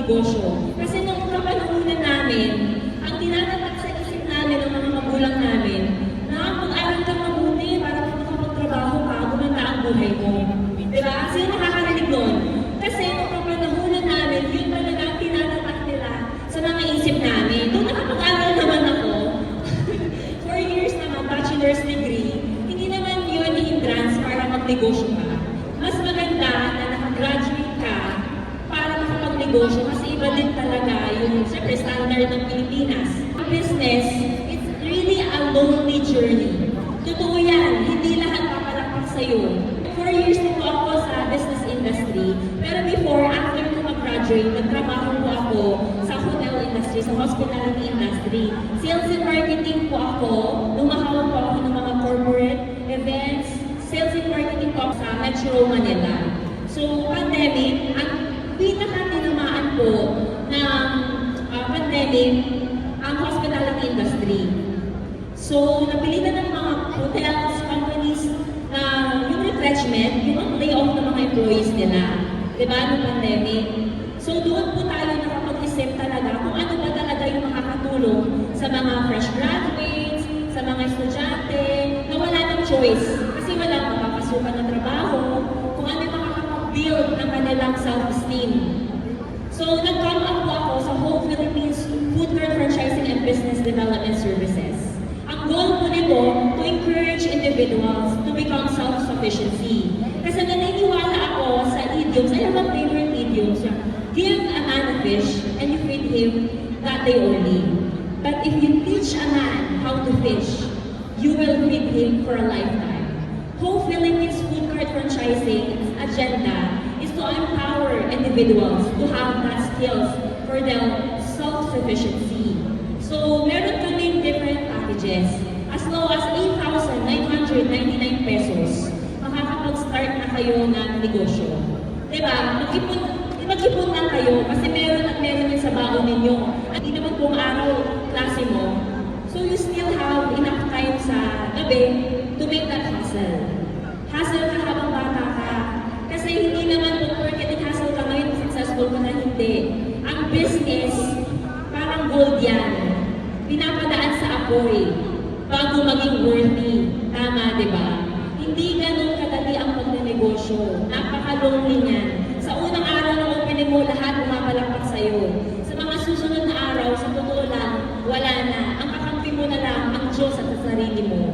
magnegosyo. Kasi nung kapanahunan namin, ang tinatatak sa isip namin ng mga magulang namin, na mag-aral kang mabuti para makapagtrabaho ka, gumanda ang buhay mo. Diba? Sino nakakarinig nun? Kasi nung kapanahunan namin, yun talaga ang tinatatak nila sa mga isip namin. Nung nakapag-aral naman ako, 4 years naman, bachelor's degree, hindi naman yun hindrance para magnegosyo ka. Mas maganda na nakagraduate ka para makapagnegosyo kasi iba din talaga yung siyempre standard ng Pilipinas. Ang business, it's really a lonely journey. Totoo yan, hindi lahat papalakpak sa'yo. 4 years na po ako sa business industry, pero before, after ko mag-graduate, nagtrabaho po ako sa hotel industry, sa hospitality industry. Sales and marketing po ako, lumakaw po ako ng mga corporate events, sales and marketing po sa Metro Manila. So, pandemic, ang pinaka-tinamaan po ng pandemic, ang hospitality industry. So, napilitan ng mga hotels, companies, na yung retrenchment, yung layoff ng mga employees nila. Diba, noong pandemic? So, doon po tayo nakapag-isip talaga kung ano ba talaga yung makakatulong sa mga fresh graduates, sa mga estudyante, na wala ng choice. Kasi walang makapasukan ng trabaho, kung ano yung makakapag-build ng kanilang self-esteem. So, nag-come up po ako sa Whole Philippines Food Cart Franchising and Business Development Services. Ang goal po nito, to encourage individuals to become self-sufficiency. Kasi naniniwala ako sa idioms, I have a favorite idioms, give a man a fish and you feed him that day only. But if you teach a man how to fish, you will feed him for a lifetime. Whole Philippines Food Cart Franchising agenda is to empower individuals to have that skills for their self-sufficiency. So, meron kaming different packages. As low as 8,999 pesos, makakapag-start na kayo ng negosyo. Diba? Mag-ipon lang kayo kasi meron at meron yun sa baon ninyo. At hindi naman buong araw klase mo. So, you still have enough time sa gabi to make that hustle. Hustle ka habang bata ka. Kasi hindi naman kung porket hustle ka ngayon, successful ka na hindi. Ang business, parang gold yan. Pinapadaan sa apoy bago maging worthy. Tama, di ba? Hindi ganun kadali ang pagnenegosyo. Napaka-lonely niyan. Sa unang araw na opening mo, lahat pumapalakpak sa'yo. Sa mga susunod na araw, sa totoo lang, wala na. Ang kakampi mo na lang, ang Diyos at sa sarili mo.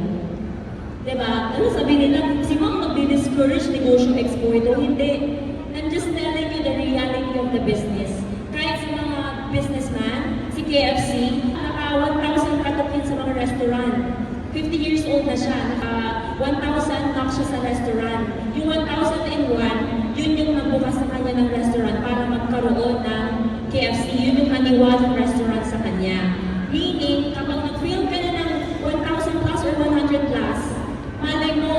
Diba? Ano sabi nila, si Ma'am magdi-discourage negosyo exploito? Hindi. I'm just telling you the reality of the business. Kahit sa mga businessman, si KFC, naka 1,000 katukin sa mga restaurant. 50 years old na siya, naka 1,000 knock siya sa restaurant. Yung 1,001, yun yung nagbukas sa kanya ng restaurant para magkaroon ng KFC. Yun yung maniwalang restaurant sa kanya. Meaning, kapag nag-feel ka na ng 1,000 plus or 100 plus, malay mo,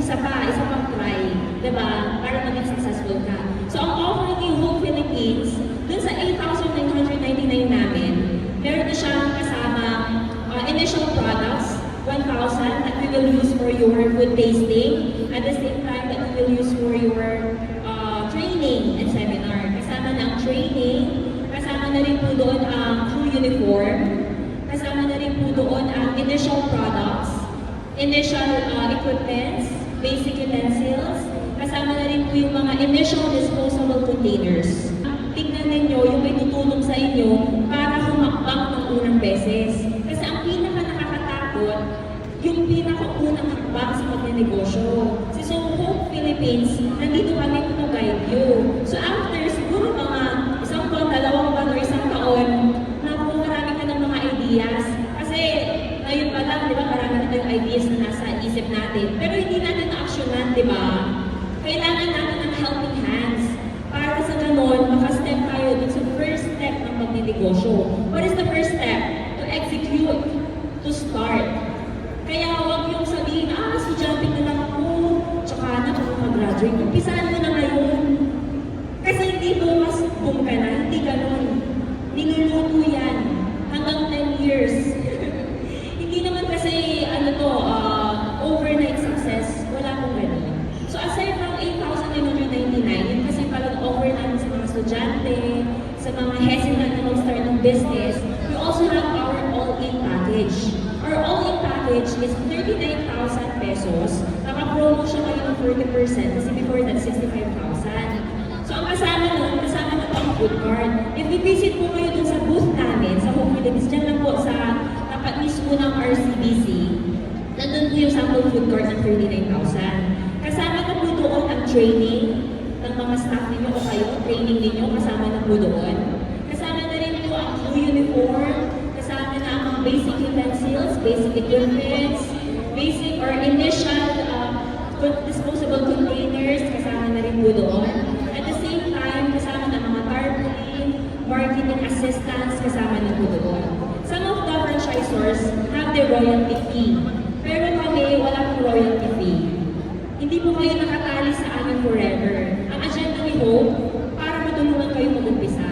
isa pang try, diba? Para maging successful ka. So, ang offering ni Whole Philippines, dun sa 8,999 namin, meron na siyang kasama initial products, 1,000 that we will use for your food tasting, at the same time that we will use for your training and seminar. Kasama na ang training, kasama na rin po doon ang crew uniform, kasama na rin po doon ang initial products, initial equipments, basic utensils, kasama na rin po yung mga initial disposable containers. Tingnan ninyo yung may tutulong sa inyo para humakbang ng unang beses. Kasi ang pinaka-nakakatakot, yung pinaka-unang hakbang sa pagnenegosyo. So, Hope Philippines, nandito kami to guide you. So, after siguro mga isang buwan, 2 buwan, or isang taon, marami ka ng mga ideas. Kasi, ngayon pa lang, di ba, marami na tayong ideas na nasa isip natin. Pero hindi natin na-actionan, di ba? Kailangan natin ng helping hands. Para sa ganon, makastep tayo dun sa first step ng pagnenegosyo. What is the first step? To execute, to start. Kaya huwag yung sabihin, estudyante na lang ako, tsaka na kung mag-graduate. Umpisahan mo na ngayon. Kasi hindi bukas, boom ka na, hindi ganon. Niluluto yan hanggang 10 years. Hindi naman kasi, overnight success, wala pong ganon. So aside from 8,999, yun kasi palang overnight sa mga estudyante, sa mga which is 39,000 pesos. Naka-promo siya ngayon ng 40% kasi before that, 65,000. So ang kasama nun po ang food cart. If i-visit po kayo dun sa booth namin, sa Hope Philippines, dyan lang po sa tapat mismo ng RCBC, nandun po yung sample food cart ng 39,000. Kasama na po doon ang training ng mga staff ninyo o kayo, training ninyo, kasama na po doon. Kasama na rin po ang blue uniform, kasama na ang mga basic utensils, basic equipments, basic or initial disposable containers, kasama na rin po doon. At the same time, kasama na mga tarpaulin, marketing assistants, kasama na po doon. Some of the franchisors have their royalty fee, pero kami wala pong royalty fee. Hindi po kayo nakatali sa amin forever. Ang agenda ni Hope, para matulungan kayo mag-umpisa.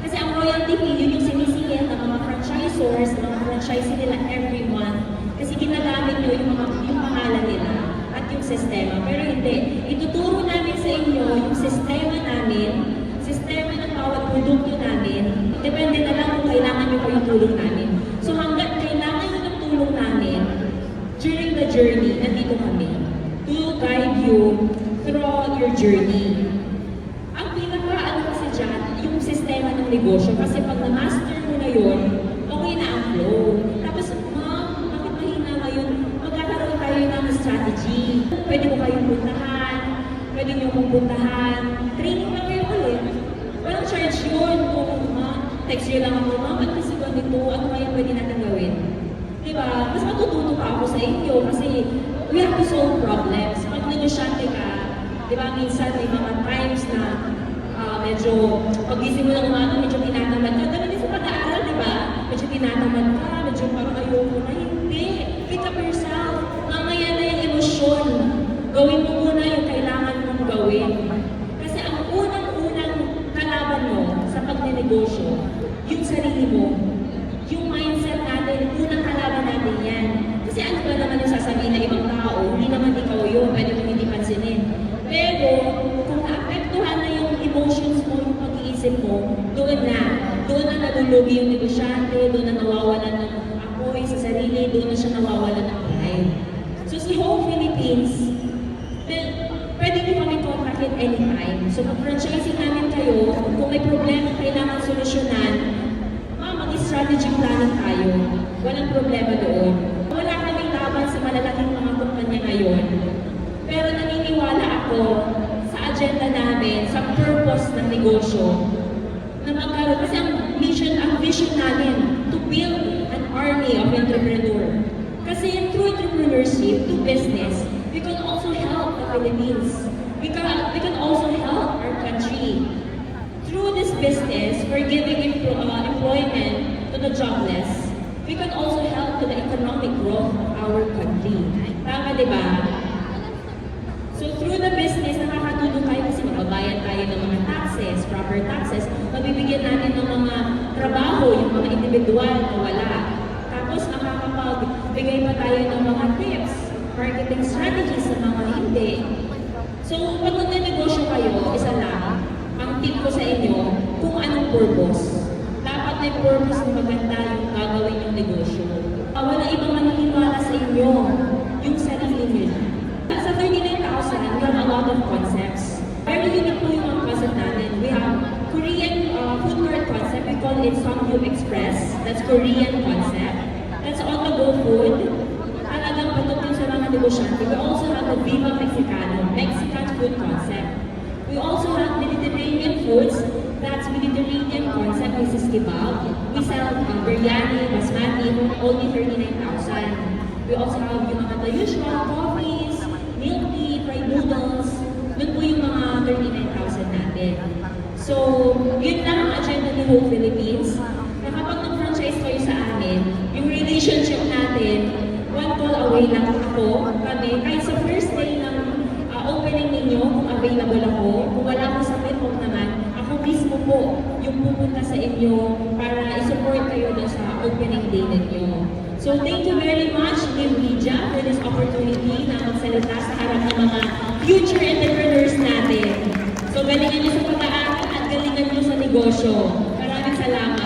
Kasi ang royalty fee, yun yung sinisingil ng mga franchisors, ng mga franchisee nila every month. Kasi ginagamit nyo yung pangalan nila at yung sistema. Pero hindi. Ituturo namin sa inyo yung sistema namin, sistema ng bawat produkto namin. Depende na lang kung kailangan nyo pa yung tulong namin. So hanggat kailangan nyo ng tulong namin, during the journey, nandito kami to guide you through your journey. Ang pinaka-ano kasi dyan, yung sistema ng negosyo. Kasi pag na-master mo na yun, okay na ang flow. Tapos, ma'am, bakit mahina ngayon? Magkakaroon tayo ng strategy. Pwede mo kayong puntahan, pwede nyo kong puntahan. Training lang kayo ulit. Walang charge yun. Kung text nyo lang ako, ma'am, at kasi ganito, ano kaya pwede natin gawin? Diba? Mas matututo pa ako sa inyo kasi we have to solve problems. Pag negosyante ka, diba, minsan may mga times na medyo pag-gising mo lang umaga, medyo tinatamad ka. Ganun din sa pag-aaral, diba? Medyo tinatamad ka, medyo parang ayoko na. Hindi. Pick up yourself. Mamaya na yung emosyon. Gawin mo muna yung kailangan mong gawin. Kasi ang unang-unang kalaban mo sa pagnenegosyo, yung sarili mo, yung mindset natin, unang kalaban natin yan. Kasi ano ba naman yung sasabihin ng ibang tao, hindi naman ikaw yun, pwede mo hindi pansinin. Pero, kung naapektuhan na yung emotions mo, yung pag-iisip mo, doon na nalulugi yung negosyante, doon na nawawalan ng apoy sa sarili, doon na siya nawawalan ng pride. So si Hope Philippines, pwede nyo kami kontakin anytime. So kung franchising namin kayo, kung may problema kailangan solusyonan, mag-strategic planning tayo. Walang problema doon. Wala kaming laban sa malalaking mga kumpanya ngayon. Pero naniniwala ako sa agenda namin, sa purpose ng negosyo, na magkaroon. Kasi ang vision namin, to build an army of entrepreneur. Kasi through entrepreneurship, to business, we can also help the Philippines. We can also help our country. Through this business, we're giving employment to the jobless. We can also help to the economic growth of our country. Tama, di ba? So through the business, nakakatulong tayo kasi magbabayad tayo ng mga taxes, proper taxes, mabibigyan natin ng mga trabaho, yung mga individual na wala. Tapos nakakapagbigay pa tayo ng mga tips, marketing strategies sa mga hindi. So pag magnenegosyo kayo, isa lang, ang tip ko sa inyo, kung anong purpose. Dapat may purpose na maganda yung gagawin yung negosyo. Wala ibang maniniwala sa inyo, yung sarili nila. Sa 39,000, we have a lot of concepts. Very unique po yung mga concept natin. We have Korean food cart concept. We call it Samgyu Express. That's Korean concept. That's on-the-go food. Talagang patok yun sa mga negosyante. We also have the Viva Mexicano, Mexican food concept. We also have Mediterranean foods. That's Mediterranean concept, which is kebab. We sell biryani, basmati, only 39,000. We also have yung mga the usual coffees, milk tea, fried noodles. Doon po yung mga 39,000 natin. So, yun lang ang agenda ni Hope Philippines. Na kapag nag-franchise kayo sa amin, yung relationship natin, one call away lang ako, kami, kahit sa first day ng opening ninyo, kung available ako, kung wala akong sakit, huwag naman, ako mismo po yung pupunta sa inyo para i-support kayo doon sa opening day ninyo. So thank you very much, Team Media, for this opportunity na magsalita sa harap ng mga future entrepreneurs natin. So galingan niyo sa pag-aaral at galingan niyo sa negosyo. Maraming salamat.